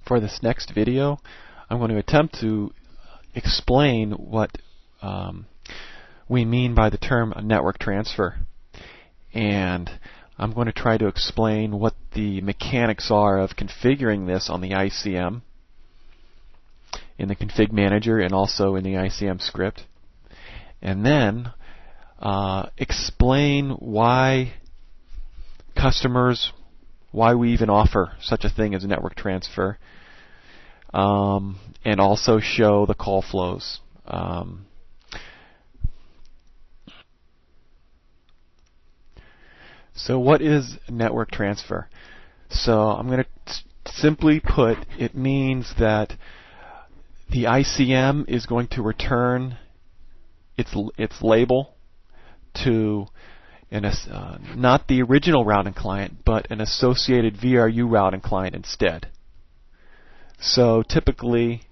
For this next video, I'm going to attempt to explain what we mean by the term network transfer. And I'm going to try to explain what the mechanics are of configuring this on the ICM, in the config manager, and also in the ICM script. And then explain why we even offer such a thing as a network transfer, and also show the call flows. So what is network transfer? So I'm going to simply put, it means that the ICM is going to return its label to not the original routing client, but an associated VRU routing client instead. So typically,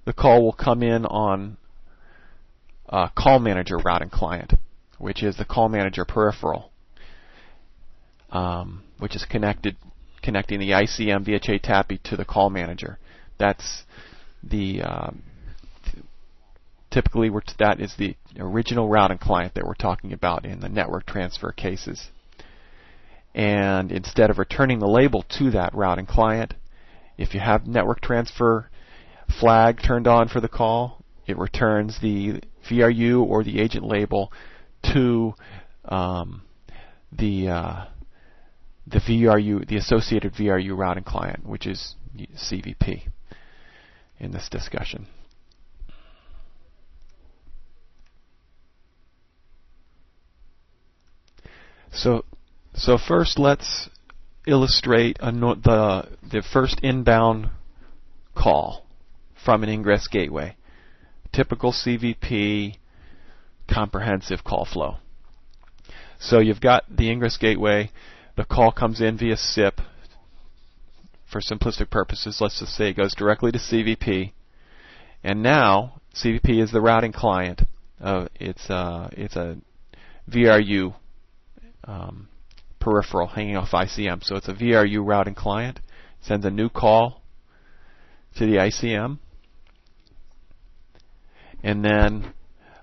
the call will come in on a call manager routing client, which is the call manager peripheral, which is connecting the ICM via JTAPI to the call manager. That's the typically that is the original routing client that we're talking about in the network transfer cases. And instead of returning the label to that routing client, if you have network transfer flag turned on for the call, it returns the VRU or the agent label to the VRU, the associated VRU routing client, which is CVP in this discussion. So first, let's illustrate the first inbound call from an ingress gateway. Typical CVP comprehensive call flow. So you've got the ingress gateway. The call comes in via SIP. For simplistic purposes, let's just say it goes directly to CVP. And now CVP is the routing client. It's a VRU peripheral hanging off ICM. So it's a VRU routing client. Sends a new call to the ICM. And then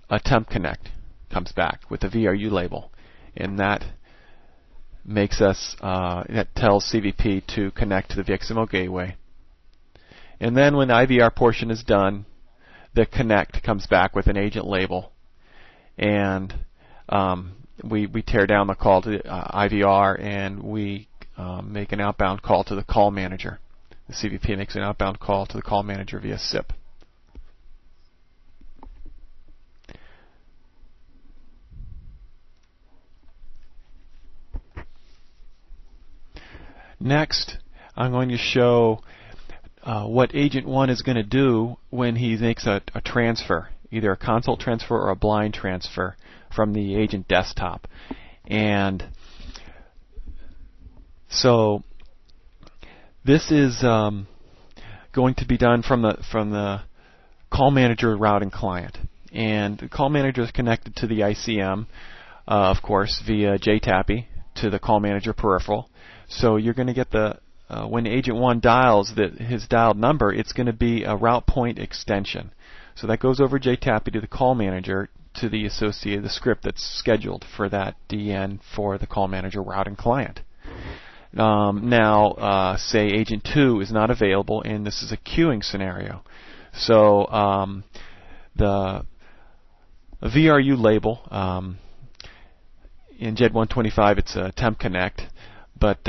a temp connect comes back with the VRU label. And that makes that tells CVP to connect to the VXMO gateway. And then when the IVR portion is done, the connect comes back with an agent label. And we tear down the call to the IVR, and we make an outbound call to the call manager. The CVP makes an outbound call to the call manager via SIP. Next, I'm going to show what Agent 1 is going to do when he makes a transfer, either a console transfer or a blind transfer from the agent desktop. And so this is going to be done from the call manager routing client. And the call manager is connected to the ICM, of course, via JTAPI to the call manager peripheral. So you're going to get when Agent 1 dials his dialed number, it's going to be a route point extension. So that goes over JTAPI to the call manager to the associated script that's scheduled for that DN for the call manager routing client. Now, say Agent 2 is not available, and this is a queuing scenario. So the VRU label, in JED 125 it's a temp connect, but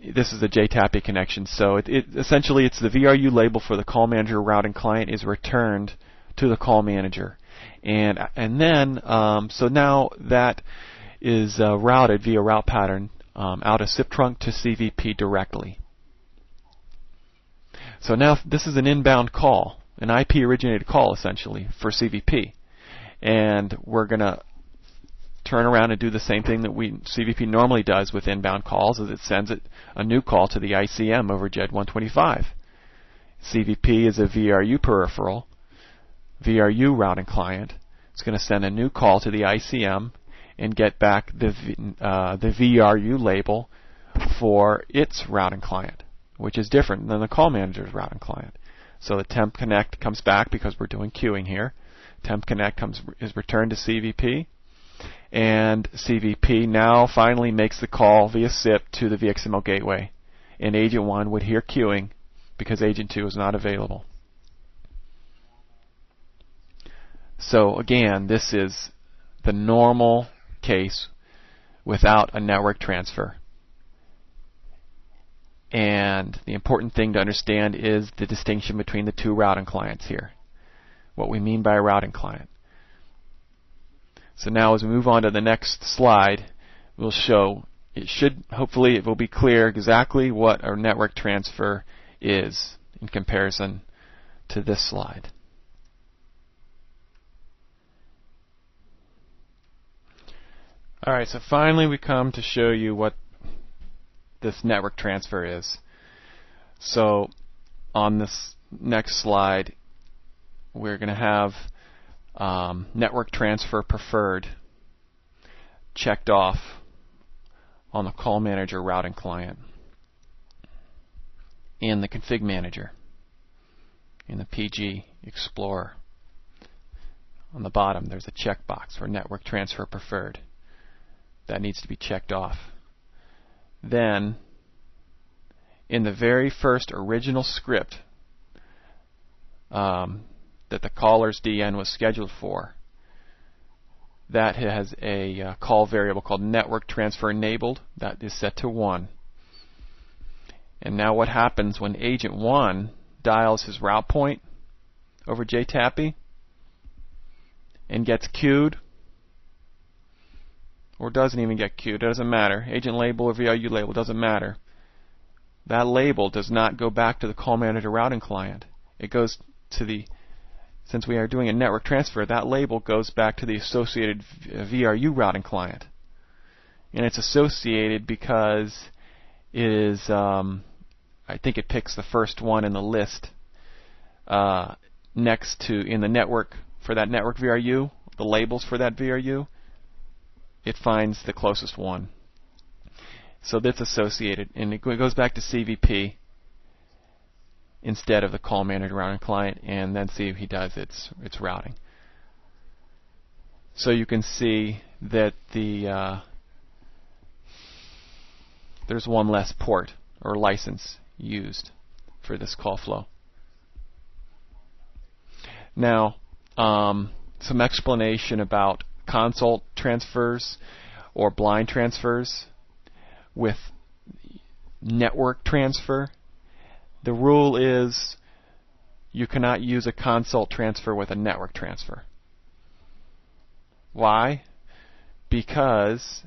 this is a JTAPI connection. So essentially it's the VRU label for the call manager routing client is returned to the call manager. And then, so now that is routed via route pattern out of SIP trunk to CVP directly. So now this is an inbound call, an IP originated call essentially for CVP. And we're going to turn around and do the same thing that CVP normally does with inbound calls, is it sends a new call to the ICM over JED 125. CVP is a VRU peripheral, VRU routing client. It's going to send a new call to the ICM and get back the VRU label for its routing client, which is different than the call manager's routing client. So the temp connect comes back because we're doing queuing here. Temp connect is returned to CVP, and CVP now finally makes the call via SIP to the VXML gateway, and Agent 1 would hear queuing because Agent 2 is not available. So again, this is the normal case without a network transfer. And the important thing to understand is the distinction between the two routing clients here. What we mean by a routing client. So now as we move on to the next slide, we'll show, hopefully it will be clear exactly what a network transfer is in comparison to this slide. Alright, so finally we come to show you what this network transfer is. So on this next slide, we're going to have network transfer preferred checked off on the call manager routing client in the config manager in the PG Explorer. On the bottom there's a checkbox for network transfer preferred. That needs to be checked off. Then, in the very first original script that the caller's DN was scheduled for, that has a call variable called network transfer enabled. That is set to 1. And now what happens when Agent 1 dials his route point over JTAPI and gets queued, or doesn't even get queued, it doesn't matter. Agent label or VRU label, doesn't matter. That label does not go back to the call manager routing client. It goes to the, since we are doing a network transfer, that label goes back to the associated VRU routing client. And it's associated because it is, I think it picks the first one in the list next to, in the network, for that network VRU, the labels for that VRU. It finds the closest one. So that's associated, and it goes back to CVP instead of the call manager routing client, and then CVP does its routing. So you can see that there's one less port or license used for this call flow. Now, some explanation about console transfers or blind transfers with network transfer. The rule is you cannot use a console transfer with a network transfer. Why? Because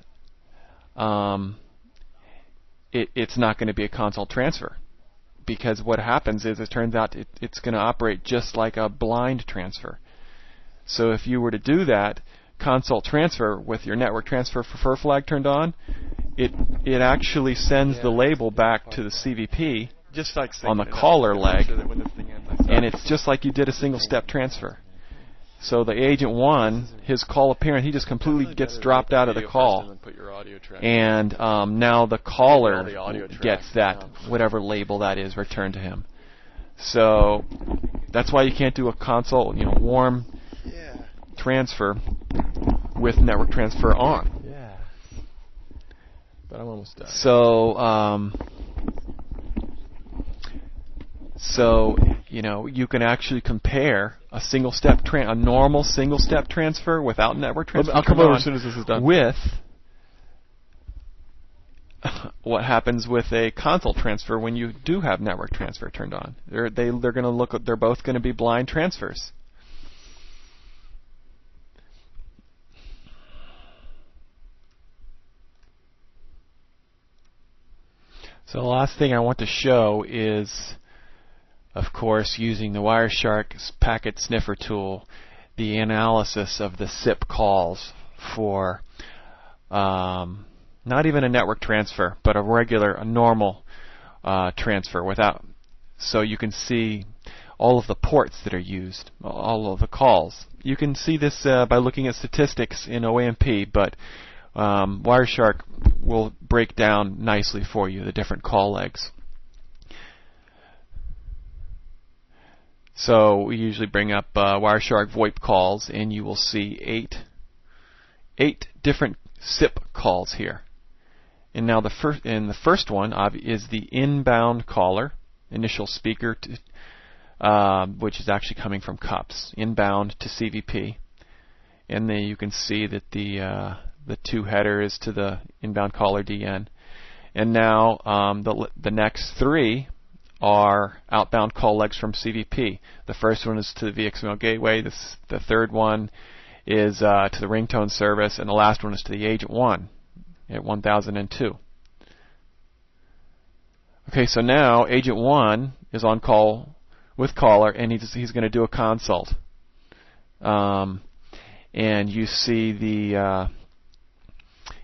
it's not going to be a console transfer. Because what happens is it turns out it's going to operate just like a blind transfer. So if you were to do that console transfer with your network transfer prefer flag turned on, it actually sends the label back to the CVP just like on the caller leg, and it's just like you did a single step transfer. So the Agent 1, his call appearance, he just completely gets dropped out of the call, and now the caller gets that, whatever label that is, returned to him. So that's why you can't do a console, warm transfer with network transfer on. Yeah. But I'm almost done. So you can actually compare a a normal single step transfer without network transfer. I'll come over as soon as this is done. With what happens with a console transfer when you do have network transfer turned on. They're going to look. They're both going to be blind transfers. So the last thing I want to show is, of course, using the Wireshark packet sniffer tool, the analysis of the SIP calls for not even a network transfer, but a normal transfer without. So you can see all of the ports that are used, all of the calls. You can see this by looking at statistics in OAMP, but Wireshark will break down nicely for you the different call legs. So we usually bring up Wireshark VoIP calls, and you will see eight different SIP calls here. And now the first one is the inbound caller, initial speaker, which is actually coming from CUPS, inbound to CVP. And then you can see that the two header is to the inbound caller DN. And now the next three are outbound call legs from CVP. The first one is to the VXML gateway. The third one is to the ringtone service, and the last one is to the agent 1 at 1002. Okay, so now agent 1 is on call with caller, and he's going to do a consult. And you see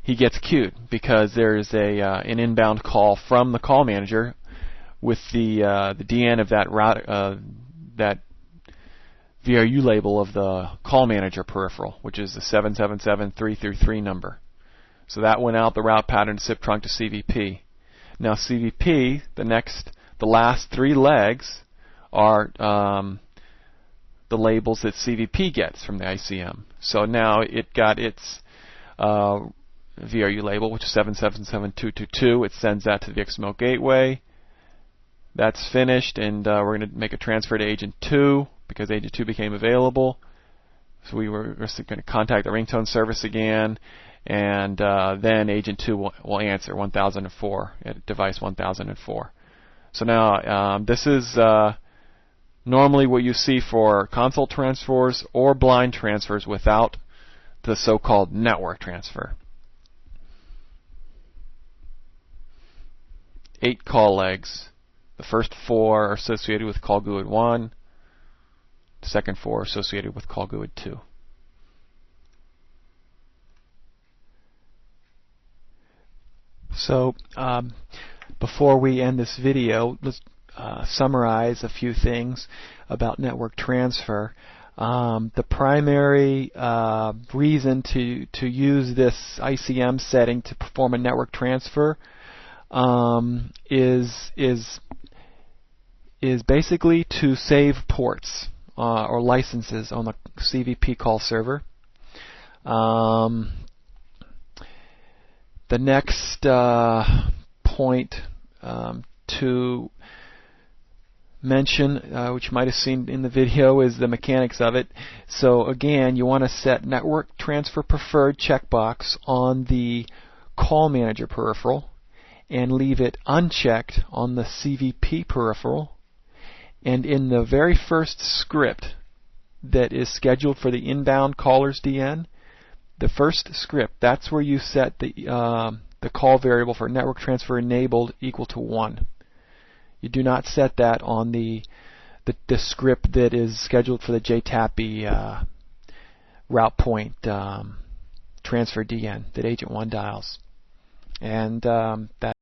he gets queued because there's an inbound call from the call manager with the DN of that route, that VRU label of the call manager peripheral, which is the 777-333 number. So that went out the route pattern SIP trunk to CVP. Now CVP, the last three legs are the labels that CVP gets from the ICM. So now it got its VRU label, which is 777-222. It sends that to the XML gateway. That's finished, and we're going to make a transfer to agent 2 because agent 2 became available. So we're going to contact the ringtone service again, and then agent 2 will answer 1004 at device 1004. So now this is normally what you see for console transfers or blind transfers without the so-called network transfer. 8 call legs. The first 4 are associated with call GUID 1. The second 4 are associated with call GUID 2. So before we end this video, let's summarize a few things about network transfer. The primary reason to use this ICM setting to perform a network transfer is basically to save ports or licenses on the CVP call server. The next point to mention, which you might have seen in the video, is the mechanics of it. So again, you want to set network transfer preferred checkbox on the call manager peripheral and leave it unchecked on the CVP peripheral. And in the very first script that is scheduled for the inbound caller's DN, the first script, that's where you set the call variable for network transfer enabled equal to 1. You do not set that on the script that is scheduled for the JTAPI route point transfer DN that agent 1 dials. And that